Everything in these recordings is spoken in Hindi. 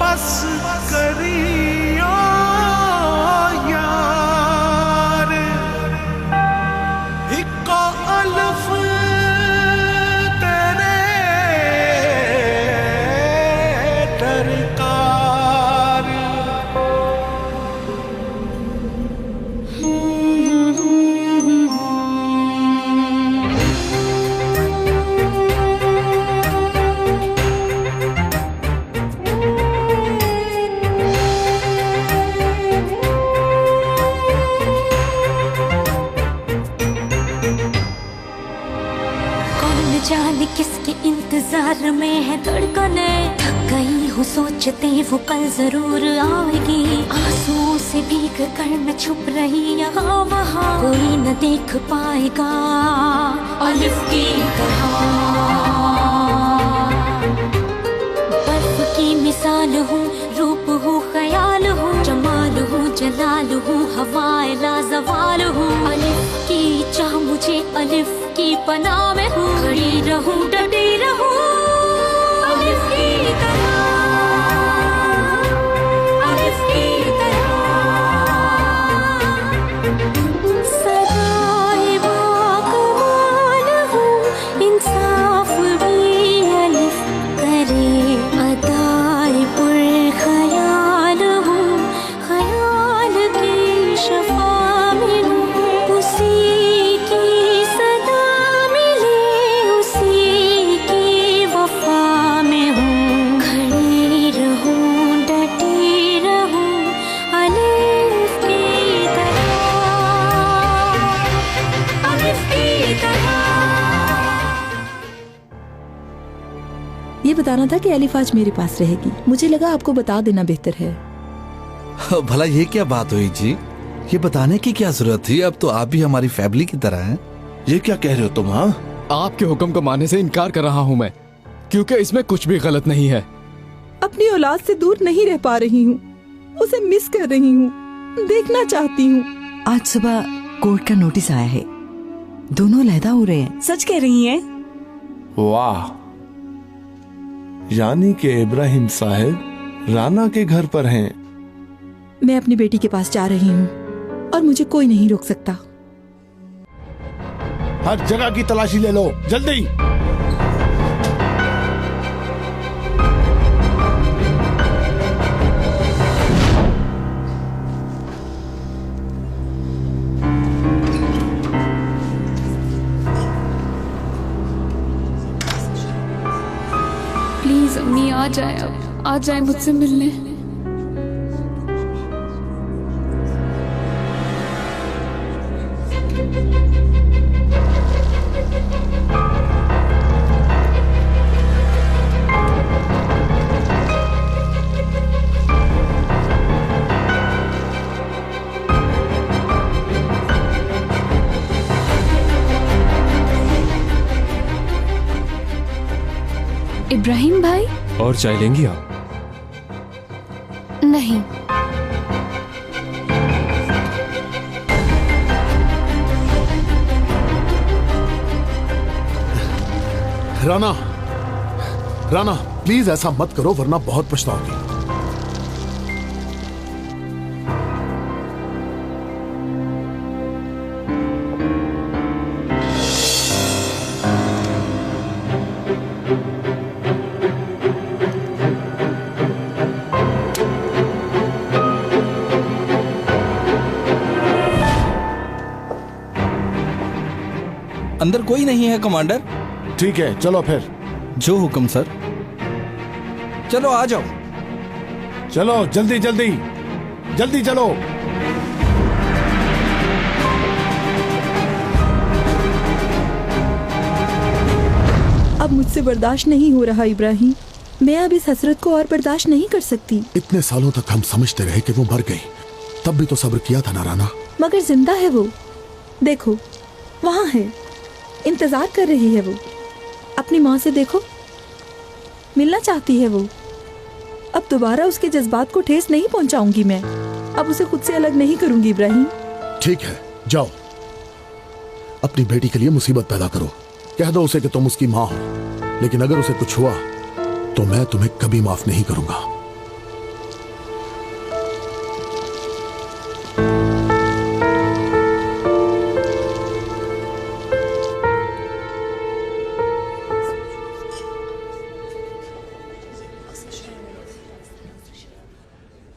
बस करियो यार, इको अल्फ तेरे दरकार। जाने किसके इंतजार में है धड़कने, थक गई हूँ सोचते वो कल जरूर आएगी। आंसुओं से भीग कर मैं छुप रही यहाँ वहाँ, कोई न देख पाएगा अलिफ की तरह। बर्फ की मिसाल हूँ, रूप हूँ, ख्याल हूँ, जमाल हूँ, जलाल हूँ, हवाए लाजवाल हूँ। अलिफ की चाह मुझे अलिफ की पनाह में हूँ, खड़ी रहूं डटी रहूं अलिफ की तरह, अलिफ की तरह। सदाए बाकमाल हूँ, इंसाफ भी अलिफ करे, अदाए पुरख्याल हूँ, ख्याल की शफा में हूँ, उसी ये बताना था कि अलिफ आज मेरे पास रहेगी। मुझे लगा आपको बता देना बेहतर है। भला ये क्या बात हुई जी? ये बताने की क्या जरूरत थी? अब तो आप भी हमारी फैमिली की तरह हैं। ये क्या कह रहे हो तुम? हाँ, आपके हुक्म को मानने से इनकार कर रहा हूँ मैं, क्योंकि इसमें कुछ भी गलत नहीं है। अपनी औलाद से दूर नहीं रह पा रही हूँ, उसे मिस कर रही हूँ, देखना चाहती हूँ। आज सुबह कोर्ट का नोटिस आया है, दोनों अलहदा हो रहे हैं। सच कह रही हैं? वाह, यानी कि इब्राहिम साहब राना के घर पर हैं। मैं अपनी बेटी के पास जा रही हूँ और मुझे कोई नहीं रोक सकता। हर जगह की तलाशी ले लो, जल्दी। प्लीज अम्मी आ जाए, अब आ जाए मुझसे मिलने। इब्राहिम भाई, और चाय लेंगी आप? नहीं। राना, राना प्लीज ऐसा मत करो वरना बहुत पछताओगी। अंदर कोई नहीं है कमांडर। ठीक है, चलो फिर। जो हुक्म सर। चलो आ जाओ। चलो जल्दी जल्दी जल्दी चलो। अब मुझसे बर्दाश्त नहीं हो रहा इब्राहिम, मैं अब इस हसरत को और बर्दाश्त नहीं कर सकती। इतने सालों तक हम समझते रहे कि वो मर गई, तब भी तो सब्र किया था ना राना। मगर जिंदा है वो, देखो वहाँ है, इंतजार कर रही है वो। अपनी माँ से देखो, मिलना चाहती है वो। अब दोबारा उसके जज्बात को ठेस नहीं पहुंचाऊंगी मैं। अब उसे खुद से अलग नहीं करूंगी इब्राहिम। ठीक है, जाओ अपनी बेटी के लिए मुसीबत पैदा करो। कह दो उसे कि तुम उसकी माँ हो, लेकिन अगर उसे कुछ हुआ तो मैं तुम्हें कभी माफ नहीं करूंगा।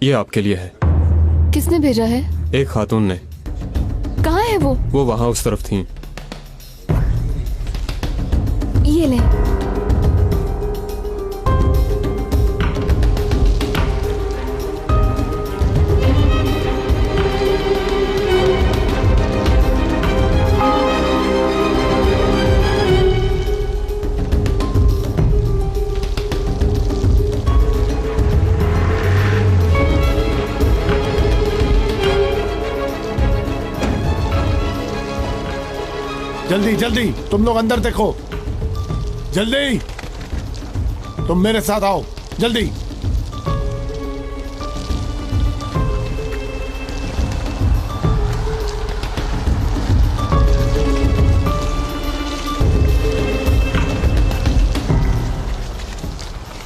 ये आपके लिए है। किसने भेजा है? एक खातून ने। कहाँ है वो? वो वहां उस तरफ थी। ये ले। जल्दी जल्दी तुम लोग अंदर देखो, जल्दी तुम मेरे साथ आओ, जल्दी।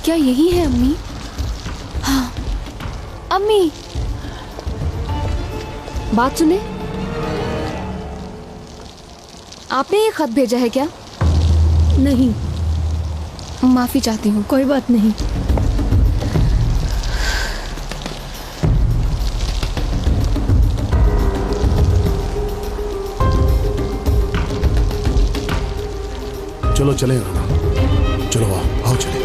क्या यही है अम्मी? हाँ अम्मी, बात सुने। आपने ये खत भेजा है क्या? नहीं। माफी चाहती हूँ। कोई बात नहीं। चलो चले राना, चलो आओ चले।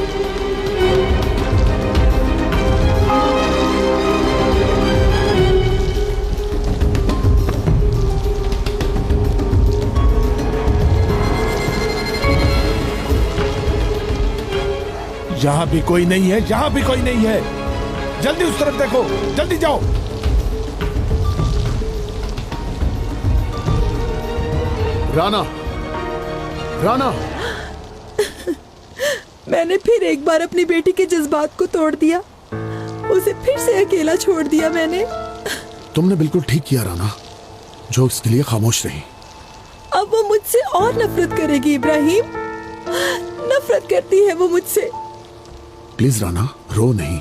यहां भी कोई नहीं है, यहां भी कोई नहीं है। जल्दी उस तरफ देखो, जल्दी जाओ। राना, राना। मैंने फिर एक बार अपनी बेटी के जज्बात को तोड़ दिया, उसे फिर से अकेला छोड़ दिया मैंने। तुमने बिल्कुल ठीक किया राना, जो इसके लिए खामोश रही। अब वो मुझसे और नफरत करेगी इब्राहिम, नफरत करती है वो मुझसे। प्लीज राना, रो नहीं।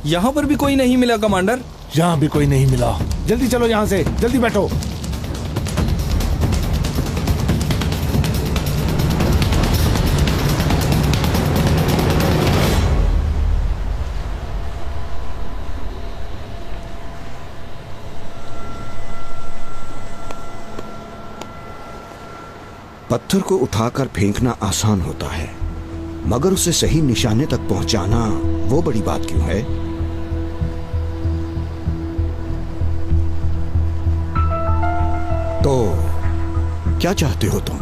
यहाँ पर भी कोई नहीं मिला कमांडर। यहाँ भी कोई नहीं मिला। जल्दी चलो यहाँ से, जल्दी बैठो। पत्थर को उठाकर फेंकना आसान होता है, मगर उसे सही निशाने तक पहुंचाना वो बड़ी बात क्यों है? तो क्या चाहते हो तुम?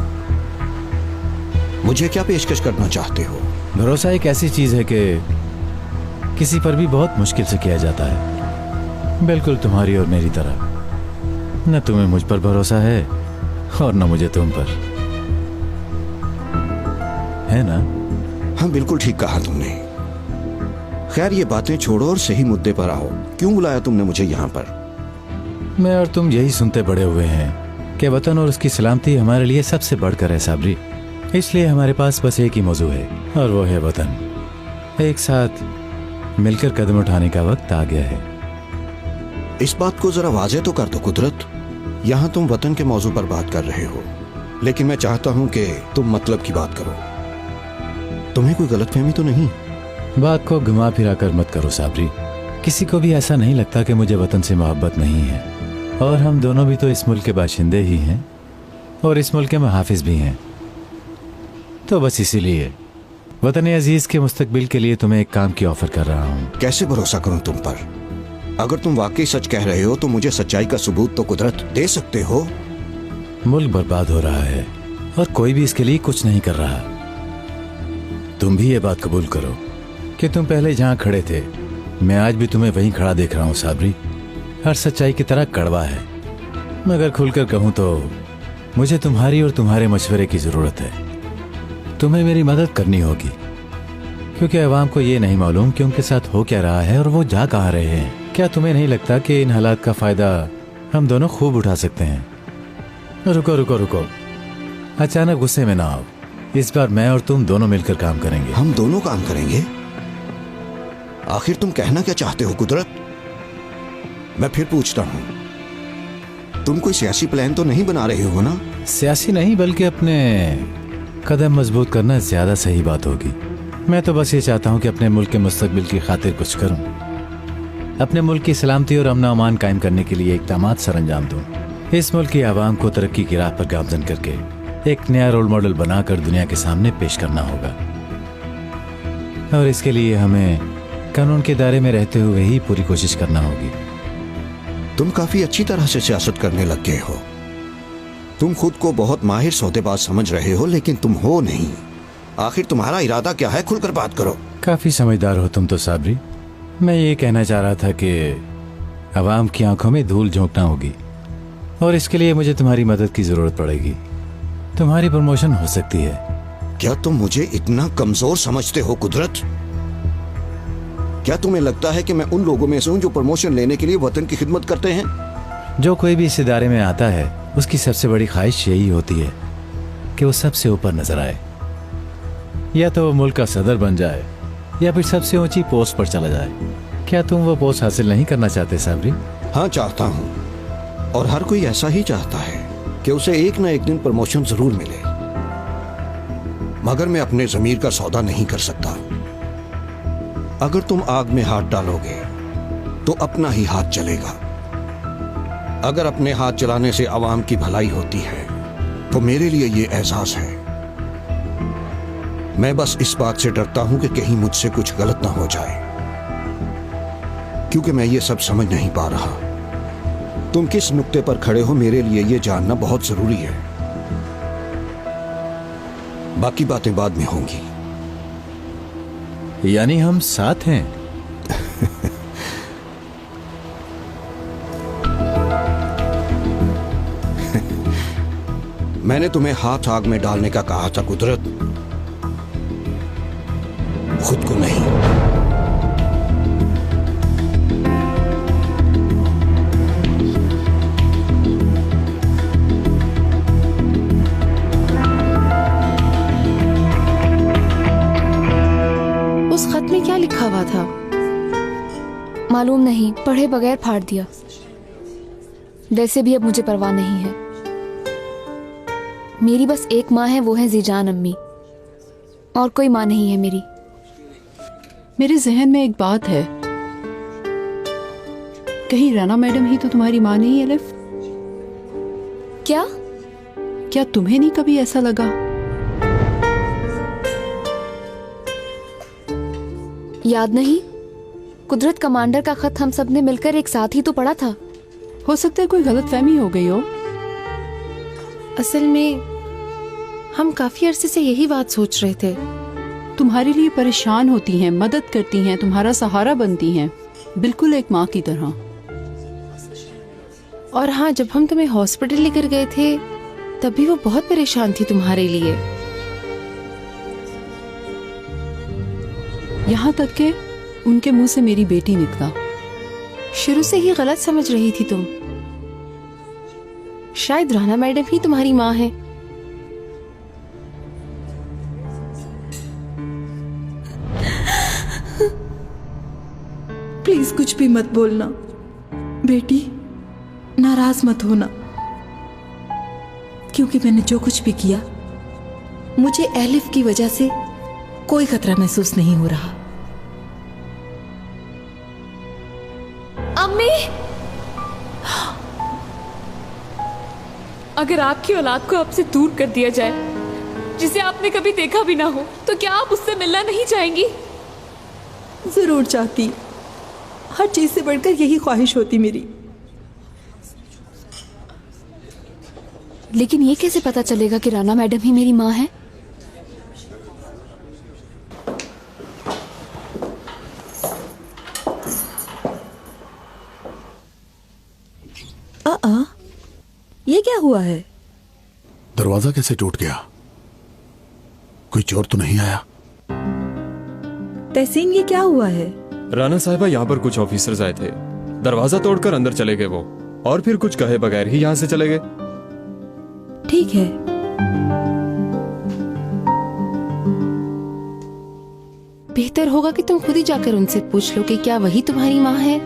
मुझे क्या पेशकश करना चाहते हो? भरोसा एक ऐसी चीज है कि किसी पर भी बहुत मुश्किल से किया जाता है, बिल्कुल तुम्हारी और मेरी तरह। न तुम्हें मुझ पर भरोसा है और न मुझे तुम पर, है ना? हाँ, बिल्कुल ठीक कहा तुमने। खैर, ये बातें छोड़ो और सही मुद्दे पर आओ। क्यों बुलाया तुमने मुझे यहाँ पर? मैं और तुम यही सुनते बड़े हुए हैं कि वतन और उसकी सलामती हमारे लिए सबसे बढ़कर है साबरी। इसलिए हमारे पास बस एक ही मौजू है और वो है वतन। एक साथ मिलकर कदम उठाने का वक्त आ गया है। इस बात को जरा वाज़ेह तो कर दो कुदरत। यहाँ तुम वतन के मौजू पर बात कर रहे हो, लेकिन मैं चाहता हूँ कि तुम मतलब की बात करो। तुम्हें कोई गलतफहमी तो नहीं? बात को घुमा फिरा कर मत करो साबरी। किसी को भी ऐसा नहीं लगता कि मुझे वतन से मोहब्बत नहीं है, और हम दोनों भी तो इस मुल्क के बाशिंदे ही हैं और इस मुल्क के मुहाफिज भी हैं। तो बस इसीलिए वतन अजीज के मुस्तकबिल के लिए तुम्हें एक काम की ऑफर कर रहा हूँ। कैसे भरोसा करूं तुम पर? अगर तुम वाकई सच कह रहे हो तो मुझे सच्चाई का सबूत तो कुदरत दे सकते हो। मुल्क बर्बाद हो रहा है और कोई भी इसके लिए कुछ नहीं कर रहा। तुम भी ये बात कबूल करो कि तुम पहले जहाँ खड़े थे, मैं आज भी तुम्हें वहीं खड़ा देख रहा हूँ साबरी। हर सच्चाई की तरह कड़वा है, मगर खुलकर कहूँ तो मुझे तुम्हारी और तुम्हारे मशवरे की जरूरत है। तुम्हें मेरी मदद करनी होगी, क्योंकि अवाम को ये नहीं मालूम कि उनके साथ हो क्या रहा है और वो जा कहाँ रहे हैं। क्या तुम्हें नहीं लगता कि इन हालात का फायदा हम दोनों खूब उठा सकते हैं? रुको रुको रुको, अचानक गुस्से में ना आओ। इस बार मैं और तुम दोनों मिलकर काम करेंगे। हम दोनों काम करेंगे? आखिर तुम कहना क्या चाहते हो कुदरत? मैं फिर पूछता हूँ, तुम कोई सियासी प्लान तो नहीं बना रहे हो ना? सियासी नहीं, बल्कि अपने कदम मजबूत करना ज्यादा सही बात होगी। मैं तो बस ये चाहता हूँ कि अपने मुल्क के मुस्तकबिल की खातिर कुछ करूँ, अपने मुल्क की सलामती और अमन अमान कायम करने के लिए इक़दामात सर अंजाम दूँ। इस मुल्क की आवाम को तरक्की की राह पर गामजन करके एक नया रोल मॉडल बनाकर दुनिया के सामने पेश करना होगा, और इसके लिए हमें कानून के दायरे में रहते हुए ही पूरी कोशिश करना होगी। तुम काफी अच्छी तरह से सियासत करने लग गए हो। तुम खुद को बहुत माहिर सौदेबाज समझ रहे हो, लेकिन तुम हो नहीं। आखिर तुम्हारा इरादा क्या है? खुलकर बात करो। काफी समझदार हो तुम तो साबरी। मैं ये कहना चाह रहा था कि अवाम की आंखों में धूल झोंकना होगी, और इसके लिए मुझे तुम्हारी मदद की जरूरत पड़ेगी। तुम्हारी प्रमोशन हो सकती है। क्या तुम मुझे इतना कमजोर समझते हो कुदरत? क्या तुम्हें लगता है कि मैं उन लोगों में से हूं जो प्रमोशन लेने के लिए वतन की खिदमत करते हैं? जो कोई भी इस इदारे में आता है, उसकी सबसे बड़ी ख्वाहिश यही होती है कि वो सबसे ऊपर नजर आए। या तो वो मुल्क का सदर बन जाए, या फिर सबसे ऊंची पोस्ट पर चला जाए। क्या तुम वो पोस्ट हासिल नहीं करना चाहते साबरी? हाँ, चाहता हूँ, और हर कोई ऐसा ही चाहता है कि उसे एक न एक दिन प्रमोशन जरूर मिले। मगर मैं अपने ज़मीर का सौदा नहीं कर सकता। अगर तुम आग में हाथ डालोगे तो अपना ही हाथ जलेगा। अगर अपने हाथ जलाने से आवाम की भलाई होती है तो मेरे लिए ये एहसास है। मैं बस इस बात से डरता हूं कि कहीं मुझसे कुछ गलत ना हो जाए, क्योंकि मैं ये सब समझ नहीं पा रहा। तुम किस नुक्ते पर खड़े हो, मेरे लिए ये जानना बहुत जरूरी है। बाकी बातें बाद में होंगी। यानी हम साथ हैं? मैंने तुम्हें हाथ आग में डालने का कहा था कुदरत, खुद को नहीं। उस खत में क्या लिखा हुआ था? मालूम नहीं, पढ़े बगैर फाड़ दिया। वैसे भी अब मुझे परवाह नहीं है। मेरी बस एक माँ है, वो है जीजान अम्मी, और कोई माँ नहीं है मेरी। मेरे जहन में एक बात है, कहीं राना मैडम ही तो तुम्हारी माँ नहीं है? लिफ, क्या तुम्हें नहीं कभी ऐसा लगा? याद नहीं? कुदरत कमांडर का खत हम सब ने मिलकर एक साथ ही तो पढ़ा था। हो सकता है कोई गलतफहमी हो गई हो। असल में हम काफी अरसे से यही बात सोच रहे थे। तुम्हारे लिए परेशान होती हैं, मदद करती हैं, तुम्हारा सहारा बनती हैं, बिल्कुल एक माँ की तरह। और हाँ, जब हम तुम्हें हॉस्पिटल लेकर गए थे तब भी वो बहुत परेशान थी तुम्हारे लिए, यहाँ तक के उनके मुंह से मेरी बेटी निकला। शुरू से ही गलत समझ रही थी तुम। शायद राना मैडम ही तुम्हारी माँ है। प्लीज कुछ भी मत बोलना बेटी, नाराज मत होना, क्योंकि मैंने जो कुछ भी किया मुझे एलिफ की वजह से कोई खतरा महसूस नहीं हो रहा। अम्मी, अगर आपकी औलाद को आपसे दूर कर दिया जाए जिसे आपने कभी देखा भी ना हो, तो क्या आप उससे मिलना नहीं चाहेंगी? जरूर चाहती, हर चीज से बढ़कर यही ख्वाहिश होती मेरी। लेकिन ये कैसे पता चलेगा कि राना मैडम ही मेरी माँ है? ये क्या हुआ है? दरवाजा कैसे टूट गया? कोई चोर तो नहीं आया? तहसीन, ये क्या हुआ है? राना साहिबा, यहाँ पर कुछ ऑफिसर्स आए थे, दरवाजा तोड़कर अंदर चले गए वो, और फिर कुछ कहे बगैर ही यहाँ से चले गए। ठीक है। बेहतर होगा कि तुम खुद ही जाकर उनसे पूछ लो कि क्या वही तुम्हारी माँ है।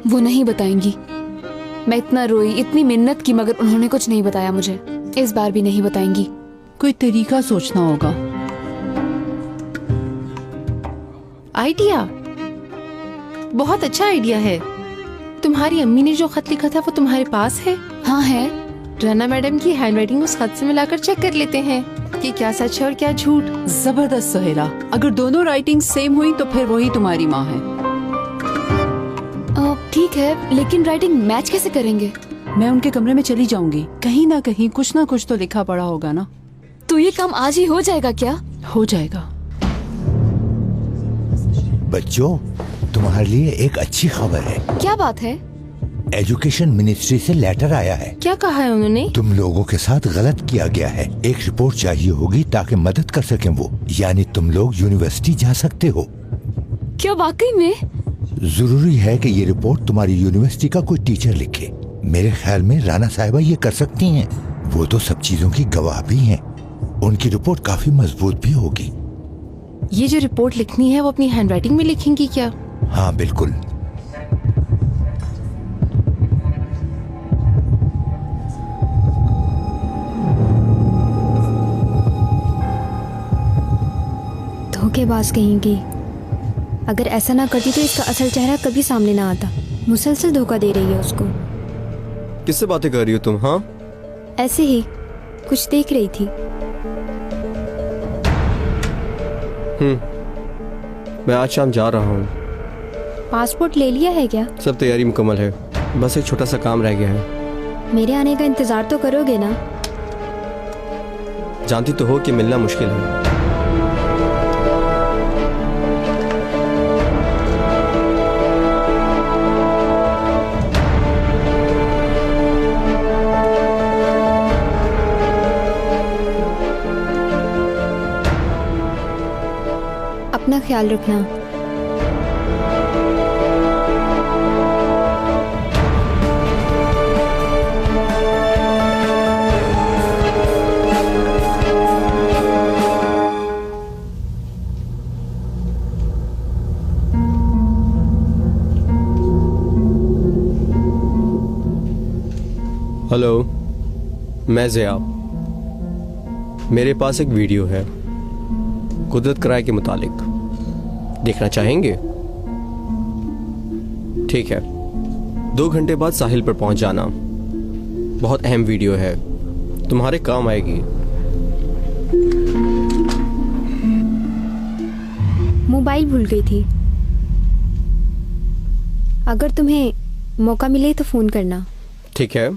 वो नहीं बताएंगी। मैं इतना रोई, इतनी मिन्नत की, मगर उन्होंने कुछ नहीं बताया मुझे। इस बार भी नहीं बताएंगी। कोई तरीका सोचना होगा। आइडिया बहुत अच्छा आइडिया है। तुम्हारी अम्मी ने जो खत लिखा था वो तुम्हारे पास है? हाँ है। राना मैडम की हैंडराइटिंग उस खत से मिलाकर चेक कर लेते हैं कि क्या सच है और क्या झूठ। जबरदस्त सहेला, अगर दोनों राइटिंग सेम हुई तो फिर वही तुम्हारी माँ है। ठीक है, लेकिन राइटिंग मैच कैसे करेंगे? मैं उनके कमरे में चली जाऊंगी, कहीं ना कहीं कुछ ना कुछ तो लिखा पड़ा होगा ना। तो ये काम आज ही हो जाएगा क्या? हो जाएगा। बच्चों, तुम्हारे लिए एक अच्छी खबर है। क्या बात है? एजुकेशन मिनिस्ट्री से लेटर आया है। क्या कहा है उन्होंने? तुम लोगों के साथ गलत किया गया है। एक रिपोर्ट चाहिए होगी ताकि मदद कर सकें वो, यानी तुम लोग यूनिवर्सिटी जा सकते हो। क्या वाकई में? जरूरी है कि ये रिपोर्ट तुम्हारी यूनिवर्सिटी का कोई टीचर लिखे। मेरे ख्याल में राना साहिबा ये कर सकती हैं। वो तो सब चीजों की गवाह भी हैं। उनकी रिपोर्ट काफी मजबूत भी होगी। ये जो रिपोर्ट लिखनी है वो अपनी हैंडराइटिंग में लिखेंगी क्या? हाँ बिल्कुल। धोखेबाज कहेंगी। अगर ऐसा ना करती तो इसका असल चेहरा कभी सामने ना आता। मुसलसल धोखा दे रही है उसको। किससे बातें कर रही हो तुम? हाँ, ऐसे ही कुछ देख रही थी। मैं आज शाम जा रहा हूँ। पासपोर्ट ले लिया है क्या? सब तैयारी मुकम्मल है, बस एक छोटा सा काम रह गया है। मेरे आने का इंतजार तो करोगे ना? जानती तो हो कि मिलना मुश्किल है। अपना ख्याल रखना। हेलो, मैं ज़िया। मेरे पास एक वीडियो है कुदरत कराए के मुतालिक, देखना चाहेंगे? ठीक है, 2 घंटे बाद साहिल पर पहुंच जाना। बहुत अहम वीडियो है, तुम्हारे काम आएगी। मोबाइल भूल गई थी। अगर तुम्हें मौका मिले तो फोन करना। ठीक है।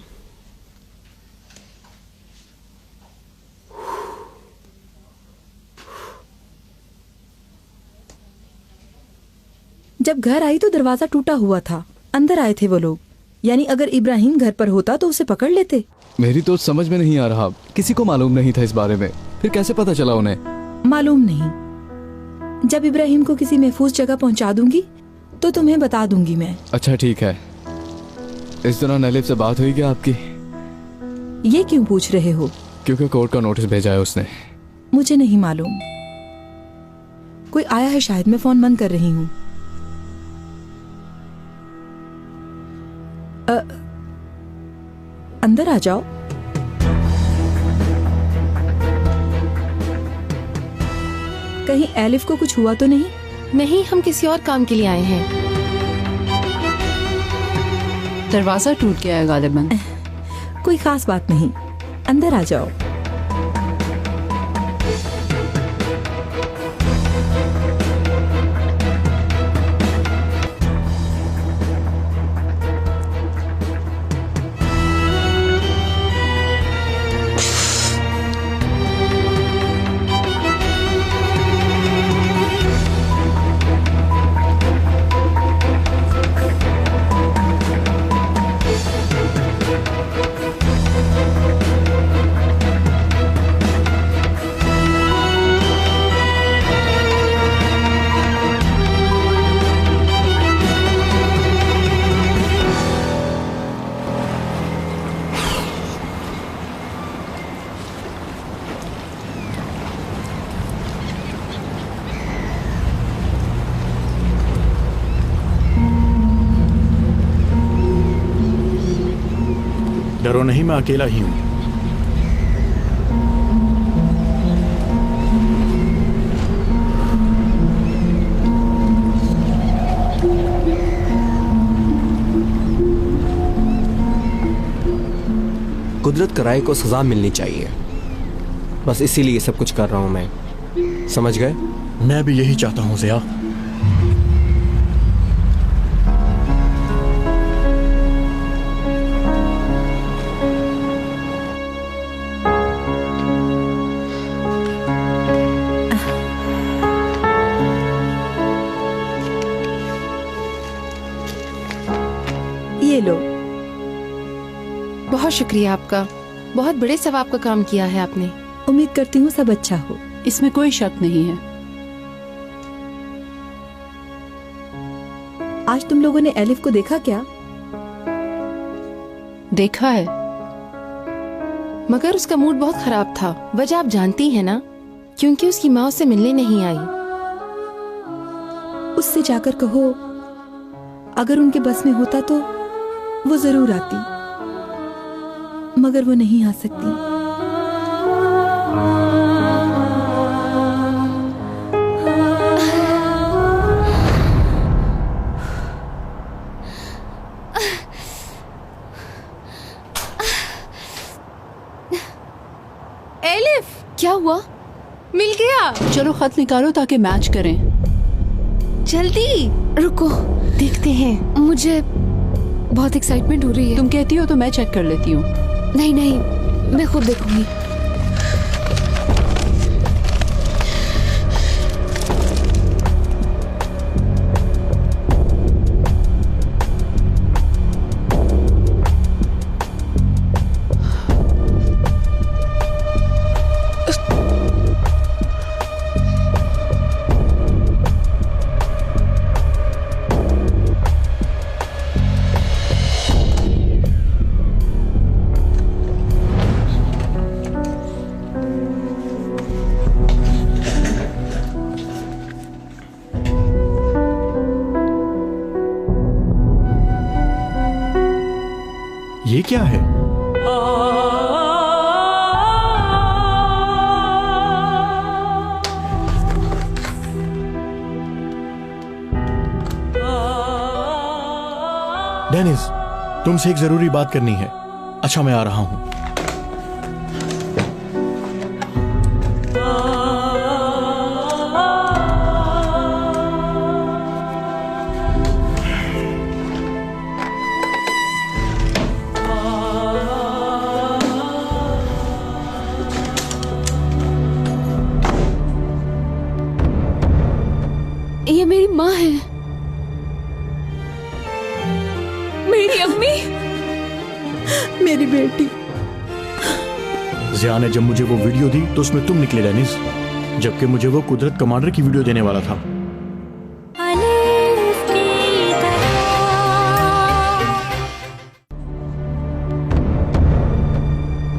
जब घर आई तो दरवाजा टूटा हुआ था। अंदर आए थे वो लोग। यानी अगर इब्राहिम घर पर होता तो उसे पकड़ लेते। मेरी तो समझ में नहीं आ रहा, किसी को मालूम नहीं था इस बारे में, फिर कैसे पता चला उन्हें? मालूम नहीं। जब इब्राहिम को किसी महफूज जगह पहुंचा दूंगी तो तुम्हें बता दूंगी मैं। अच्छा ठीक है। इस दौरान एलिफ से बात हुई क्या आपकी? ये क्यों पूछ रहे हो? क्योंकि कोर्ट का नोटिस भेजा है उसने। मुझे नहीं मालूम। कोई आया है शायद, मैं फोन बंद कर रही हूँ। अंदर आ जाओ। कहीं एलिफ को कुछ हुआ तो नहीं? नहीं, हम किसी और काम के लिए आए हैं। दरवाजा टूट गया है गालिबन। कोई खास बात नहीं, अंदर आ जाओ। डरो नहीं, मैं अकेला ही हूं। कुदरत कराए को सजा मिलनी चाहिए, बस इसीलिए सब कुछ कर रहा हूं मैं, समझ गए? मैं भी यही चाहता हूं ज़िया। ये लो। बहुत शुक्रिया आपका, बहुत बड़े सवाब का काम किया है आपने। उम्मीद करती हूँ सब अच्छा हो। इसमें कोई शक नहीं है। आज तुम लोगों ने एलिफ को देखा क्या? देखा है, मगर उसका मूड बहुत खराब था। वजह आप जानती हैं ना, क्योंकि उसकी माँ उससे मिलने नहीं आई। उससे जाकर कहो अगर उनके बस में होता तो वो जरूर आती, मगर वो नहीं आ सकती। एलिफ, क्या हुआ? मिल गया। चलो खत निकालो ताकि मैच करें। जल्दी। रुको, देखते हैं। मुझे बहुत एक्साइटमेंट हो रही है। तुम कहती हो तो मैं चेक कर लेती हूँ। नहीं नहीं, मैं खुद देखूंगी। ये क्या है? डेनिस, तुमसे एक जरूरी बात करनी है। अच्छा, मैं आ रहा हूं। ये मेरी माँ है, मेरी अम्मी, मेरी बेटी। ज़िया ने जब मुझे वो वीडियो दी तो उसमें तुम निकले डेनिस, जबकि मुझे वो कुदरत कमांडर की वीडियो देने वाला था।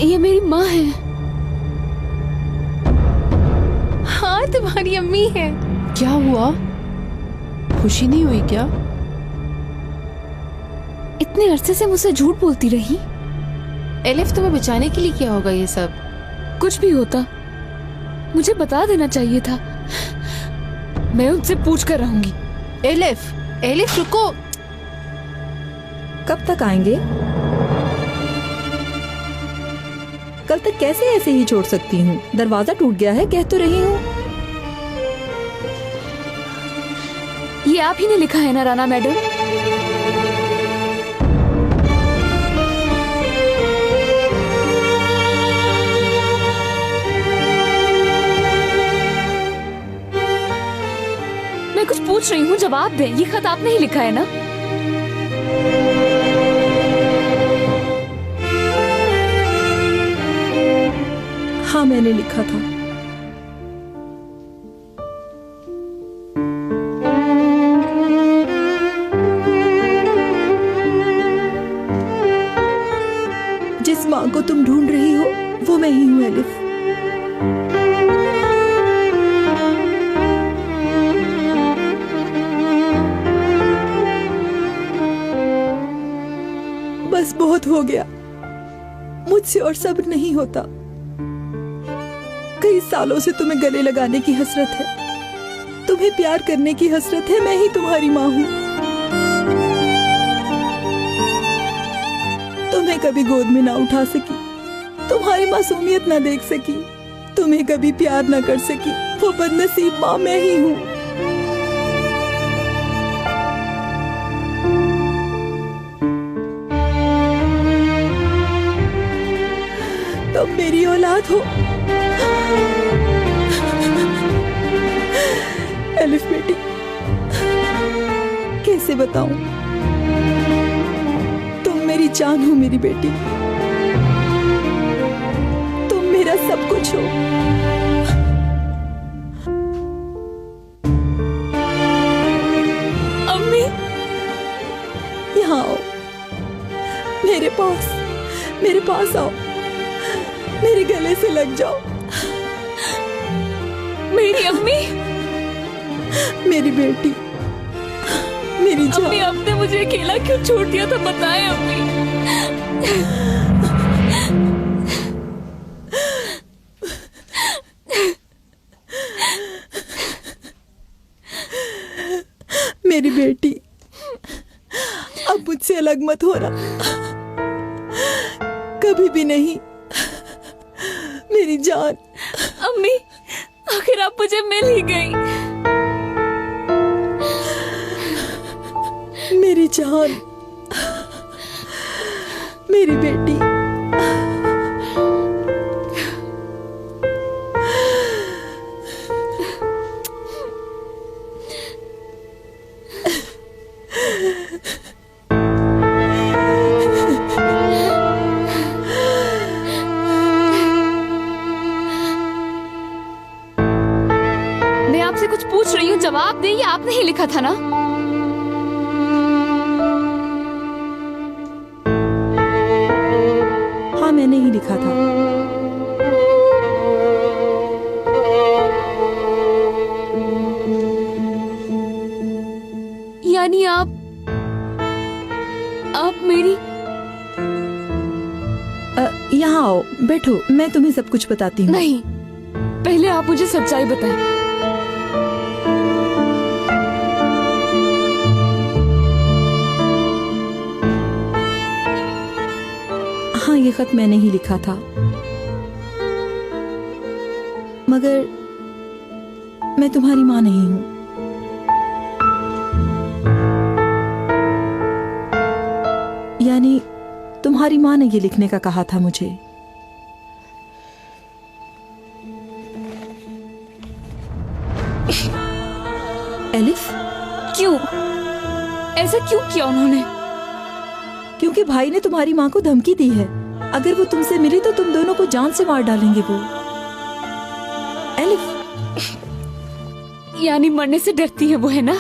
ये मेरी माँ है। हाँ, तुम्हारी अम्मी है। क्या हुआ? खुशी नहीं हुई क्या? इतने अरसे से मुझसे झूठ बोलती रही। एलिफ, तुम्हें बचाने के लिए किया होगा ये सब। कुछ भी होता मुझे बता देना चाहिए था। मैं उनसे पूछ कर रहूंगी। एलिफ, एलिफ रुको। कब तक आएंगे? कल तक कैसे ऐसे ही छोड़ सकती हूँ? दरवाजा टूट गया है, कह तो रही हूँ। ये आप ही ने लिखा है ना राना मैडम? मैं कुछ पूछ रही हूँ, जवाब दें। ये खत आपने ही लिखा है ना? हाँ, मैंने लिखा था। जिस माँ को तुम ढूंढ रही हो वो मैं ही हूँ एलिफ। बस बहुत हो गया, मुझसे और सब्र नहीं होता। कई सालों से तुम्हें गले लगाने की हसरत है, तुम्हें प्यार करने की हसरत है। मैं ही तुम्हारी माँ हूँ। तुम्हें कभी गोद में ना उठा सकी, तुम्हारी मासूमियत ना देख सकी, तुम्हें कभी प्यार ना कर सकी, वो बदनसीब माँ मैं ही हूँ। तुम मेरी औलाद हो एलिफ बेटी, कैसे बताऊं? तुम मेरी जान हो मेरी बेटी, तुम मेरा सब कुछ हो। अम्मी, यहाँ आओ, मेरे पास आओ, मेरे गले से लग जाओ। मेरी अम्मी, मेरी बेटी, मेरी जान। अम्मी, आपने मुझे अकेला क्यों छोड़ दिया था? बताएं अम्मी। मेरी बेटी, अब मुझसे अलग मत होना, कभी भी नहीं, मेरी जान। अम्मी, आखिर आप मुझे मिल ही गई। मेरी जान, मेरी बेटी। मैं आपसे कुछ पूछ रही हूँ, जवाब दें। ये आपने ही लिखा था ना? हाँ, मैंने ही लिखा था। यानी आप मेरी... यहाँ आओ, बैठो, मैं तुम्हें सब कुछ बताती हूँ। नहीं, पहले आप मुझे सच्चाई बताएं। हाँ, ये खत मैंने ही लिखा था, मगर मैं तुम्हारी माँ नहीं हूँ। यानी तुम्हारी माँ ने ये लिखने का कहा था मुझे। एलिफ, क्यों? ऐसा क्यों किया उन्होंने? क्योंकि भाई ने तुम्हारी माँ को धमकी दी है, अगर वो तुमसे मिली तो तुम दोनों को जान से मार डालेंगे वो। एलिफ, यानी मरने से डरती है वो, है ना?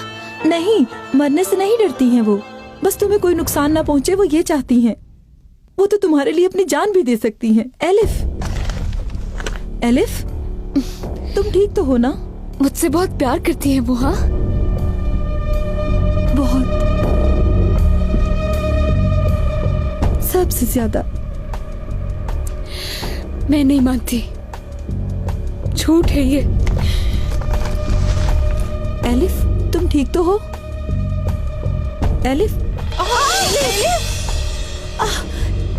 नहीं, मरने से नहीं डरती हैं वो, बस तुम्हें कोई नुकसान ना पहुंचे वो ये चाहती हैं। वो तो तुम्हारे लिए अपनी जान भी दे सकती हैं। एलिफ, एलिफ, तुम ठीक तो हो ना? मुझसे बहुत प्यार करती है वो। हाँ, बहुत, सबसे ज्यादा। मैं नहीं मानती, झूठ है ये। एलिफ, तुम ठीक तो हो? एलिफ,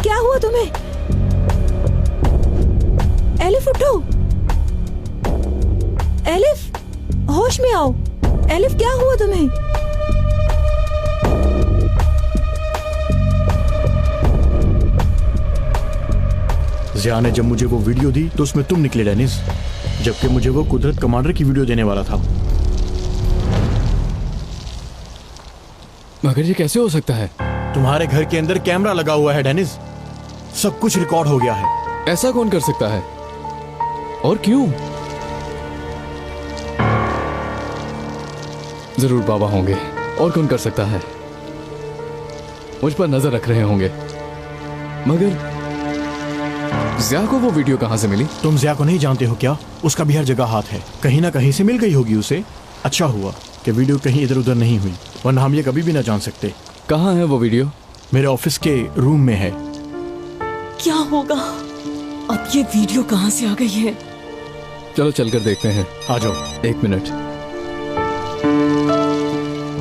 क्या हुआ तुम्हें? एलिफ उठो, एलिफ होश में आओ। एलिफ क्या हुआ तुम्हें? जिया ने जब मुझे वो वीडियो दी तो उसमें तुम निकले डेनिस, जबकि मुझे वो कुदरत कमांडर की वीडियो देने वाला था। मगर ये कैसे हो सकता है? तुम्हारे घर के अंदर कैमरा लगा हुआ है डेनिस, सब कुछ रिकॉर्ड हो गया है। ऐसा कौन कर सकता है और क्यों? जरूर बाबा होंगे, और कौन कर सकता है? मुझ पर नजर रख रहे होंगे। मगर जिया को वो वीडियो कहां से मिली? तुम जिया को नहीं जानते हो क्या? उसका भी हर जगह हाथ है, कहीं ना कहीं से मिल गई होगी उसे। अच्छा हुआ कि वीडियो कहीं इधर उधर नहीं हुई, वरना हम ये कभी भी ना जान सकते। कहाँ है वो वीडियो? मेरे ऑफिस के रूम में है। क्या होगा अब? ये वीडियो कहाँ से आ गई है? चलो चलकर देखते हैं। आ जाओ। 1 मिनट।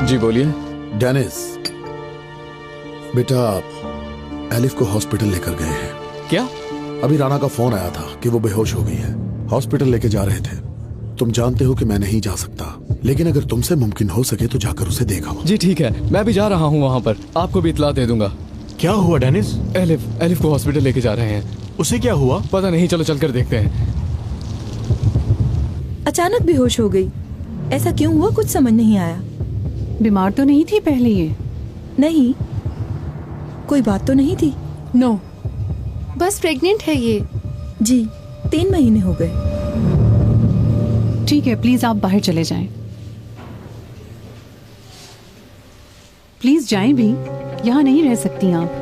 जी बोलिए। डेनिस बेटा, एलिफ को हॉस्पिटल लेकर गए हैं। क्या? अभी राना का फोन आया था कि वो बेहोश हो गई है, हॉस्पिटल लेके जा रहे थे। तुम जानते हो कि मैं नहीं जा सकता, लेकिन अगर तुमसे मुमकिन हो सके तो जाकर उसे देख आओ। जी ठीक है, मैं भी जा रहा हूँ वहाँ पर, आपको भी इत्तला दे दूंगा। क्या हुआ डेनिस? एलिफ को हॉस्पिटल लेके जा रहे हैं। उसे क्या हुआ? पता नहीं, चलो चलकर देखते हैं। अचानक बेहोश हो गई, ऐसा क्यों हुआ कुछ समझ नहीं आया। बीमार तो नहीं थी पहले ये? नहीं, कोई बात तो नहीं थी। नो, बस प्रेग्नेंट है ये। जी 3 महीने हो गए। ठीक है, प्लीज आप बाहर चले जाएं। प्लीज जाएं भी, यहाँ नहीं रह सकती आप।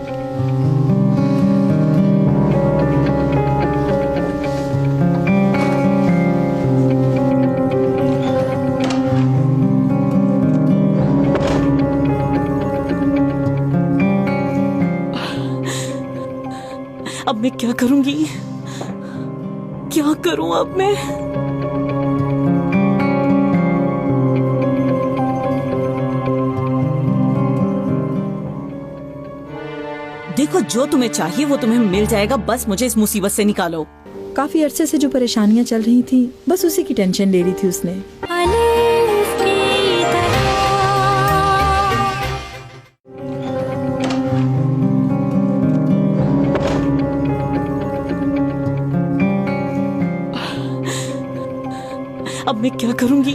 अब मैं क्या करूंगी? क्या करूं अब मैं? देखो, जो तुम्हें चाहिए वो तुम्हें मिल जाएगा, बस मुझे इस मुसीबत से निकालो। काफी अरसे से जो परेशानियां चल रही थी, बस उसी की टेंशन ले रही थी उसने। अब मैं क्या करूंगी?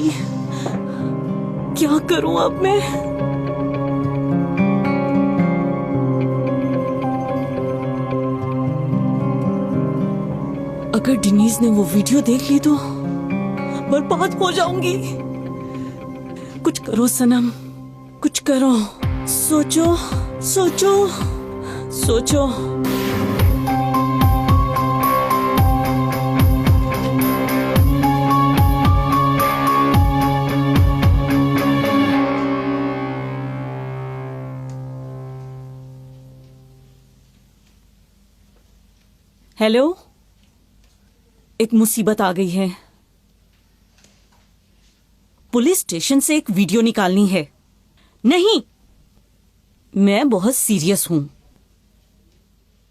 क्या करूं अब मैं? अगर डिनीज ने वो वीडियो देख ली तो बर्बाद हो जाऊंगी। कुछ करो सनम, कुछ करो। सोचो सोचो सोचो। हेलो, एक मुसीबत आ गई है। पुलिस स्टेशन से एक वीडियो निकालनी है। नहीं, मैं बहुत सीरियस हूं।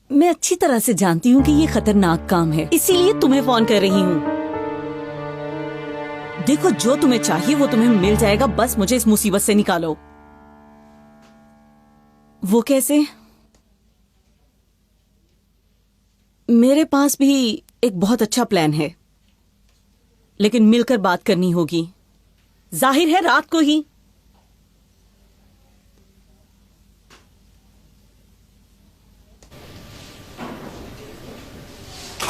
मैं अच्छी तरह से जानती हूं कि ये खतरनाक काम है, इसीलिए तुम्हें फोन कर रही हूं। देखो, जो तुम्हें चाहिए वो तुम्हें मिल जाएगा, बस मुझे इस मुसीबत से निकालो। वो कैसे? मेरे पास भी एक बहुत अच्छा प्लान है, लेकिन मिलकर बात करनी होगी। जाहिर है रात को ही।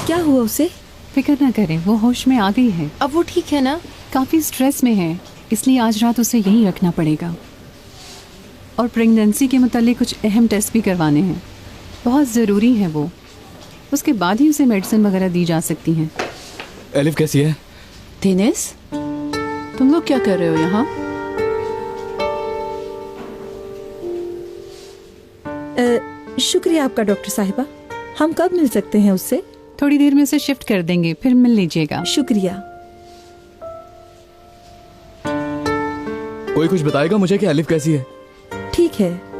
क्या हुआ उसे? फिक्र ना करें, वो होश में आ गई है। अब वो ठीक है ना? काफी स्ट्रेस में है, इसलिए आज रात उसे यहीं रखना पड़ेगा। और प्रेगनेंसी के मुतालिक कुछ अहम टेस्ट भी करवाने हैं, बहुत ज़रूरी है वो। उसके बाद ही उसे मेडिसिन वगैरह दी जा सकती हैं। एलिफ कैसी है? दिनेश, तुम लोग क्या कर रहे हो यहाँ? शुक्रिया आपका डॉक्टर साहिबा। हम कब मिल सकते हैं उससे? थोड़ी देर में उसे शिफ्ट कर देंगे, फिर मिल लीजिएगा। शुक्रिया। कोई कुछ बताएगा मुझे कि एलिफ कैसी है? ठीक है,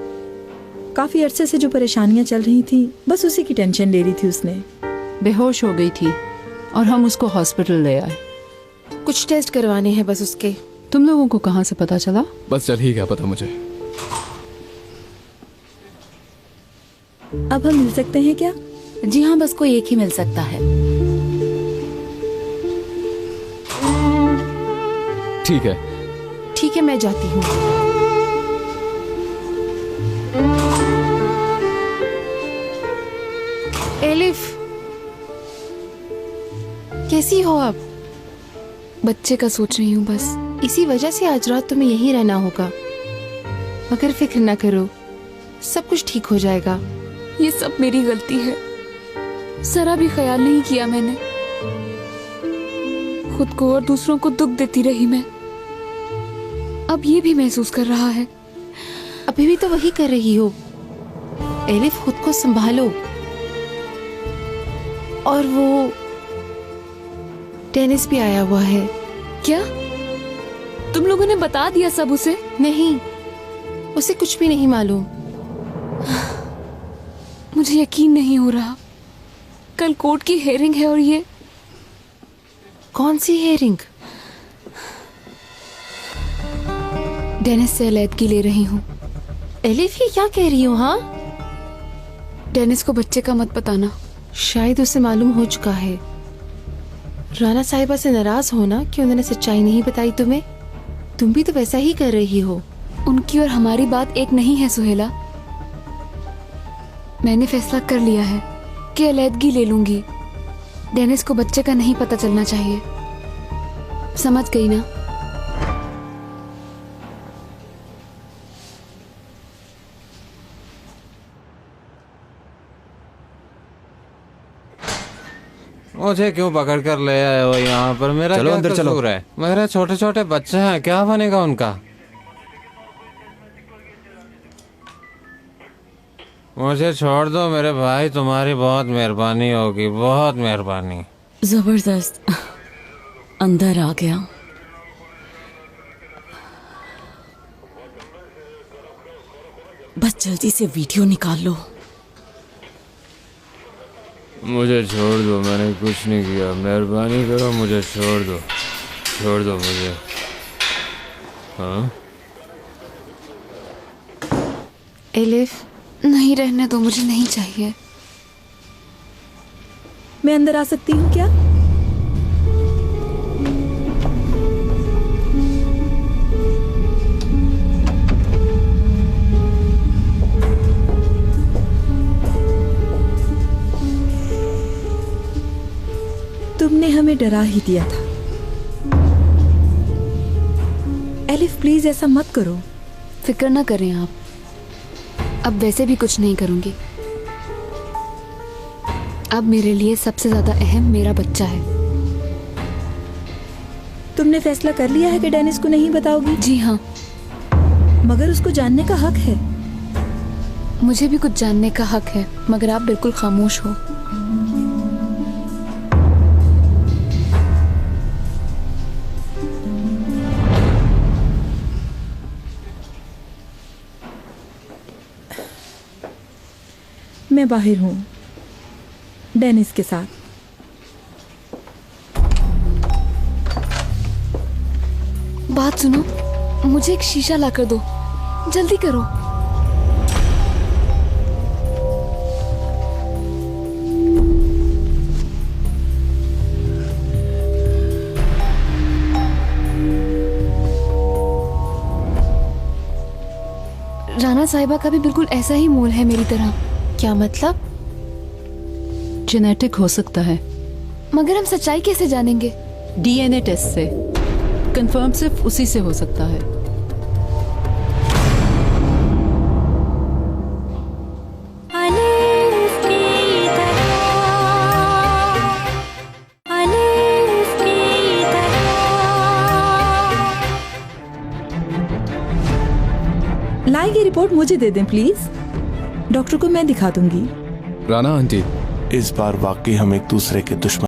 काफी अरसे से जो परेशानियां चल रही थी, बस उसी की टेंशन ले रही थी उसने। बेहोश हो गई थी और हम उसको हॉस्पिटल ले आए। कुछ टेस्ट करवाने हैं बस उसके। तुम लोगों को कहाँ से पता चला? बस चल ही गया पता मुझे। अब हम मिल सकते हैं क्या? जी हाँ, बस कोई एक ही मिल सकता है। ठीक है। ठीक है, मैं जाती हूँ। एलिफ, कैसी हो आप? बच्चे का सोच रही हूँ बस। इसी वजह से आज रात तुम्हें यहीं रहना होगा, मगर फिक्र ना करो, सब कुछ ठीक हो जाएगा। ये सब मेरी गलती है, जरा भी ख्याल नहीं किया मैंने। खुद को और दूसरों को दुख देती रही मैं। अब ये भी महसूस कर रहा है। अभी भी तो वही कर रही हो। एलिफ, खुद को संभालो। और वो टेनिस भी आया हुआ है। क्या तुम लोगों ने बता दिया सब उसे? नहीं, उसे कुछ भी नहीं मालूम। मुझे यकीन नहीं हो रहा। कल कोर्ट की हेयरिंग है और ये। कौन सी हेयरिंग? डेनिस से अलैदगी ले रही हूँ। एलिफ, ये क्या कह रही हो? हाँ, डेनिस को बच्चे का मत बताना। शायद उसे मालूम हो चुका है। राना साहिबा से नाराज होना कि उन्होंने सच्चाई नहीं बताई तुम्हें। तुम भी तो वैसा ही कर रही हो। उनकी और हमारी बात एक नहीं है सुहेला। मैंने फैसला कर लिया है कि अलैदगी ले लूंगी। डेनिस को बच्चे का नहीं पता चलना चाहिए। समझ गई ना? मुझे क्यों पकड़ कर ले आए हो यहाँ पर? मेरा चलो क्या अंदर चलो। कसूर है? मेरे छोटे छोटे बच्चे हैं, क्या बनेगा उनका? मुझे छोड़ दो मेरे भाई, तुम्हारी बहुत मेहरबानी होगी, बहुत मेहरबानी। जबरदस्त, अंदर आ गया। बस जल्दी से वीडियो निकाल लो। मुझे छोड़ दो, मैंने कुछ नहीं किया, मेहरबानी करो, मुझे छोड़ दो, छोड़ दो मुझे। हाँ एलिफ, नहीं, रहने दो, मुझे नहीं चाहिए। मैं अंदर आ सकती हूँ क्या? तुमने हमें डरा ही दिया था। एलिफ, प्लीज ऐसा मत करो। फिक्र ना करें आप, अब वैसे भी कुछ नहीं करूंगी। अब मेरे लिए सबसे ज्यादा अहम मेरा बच्चा है। तुमने फैसला कर लिया है कि डेनिस को नहीं बताओगी? जी हाँ। मगर उसको जानने का हक है। मुझे भी कुछ जानने का हक है, मगर आप बिल्कुल खामोश हो। मैं बाहर हूँ डेनिस के साथ। बात सुनो, मुझे एक शीशा लाकर दो, जल्दी करो। राना साहिबा का भी बिल्कुल ऐसा ही मोल है मेरी तरह। क्या मतलब? जेनेटिक हो सकता है। मगर हम सच्चाई कैसे जानेंगे? डीएनए टेस्ट से। कंफर्म सिर्फ उसी से हो सकता है। लाई की रिपोर्ट मुझे दे दें प्लीज। डॉक्टर को मैं दिखा दूंगी। राना आंटी, इस बार वाकई हम एक दूसरे के दुश्मन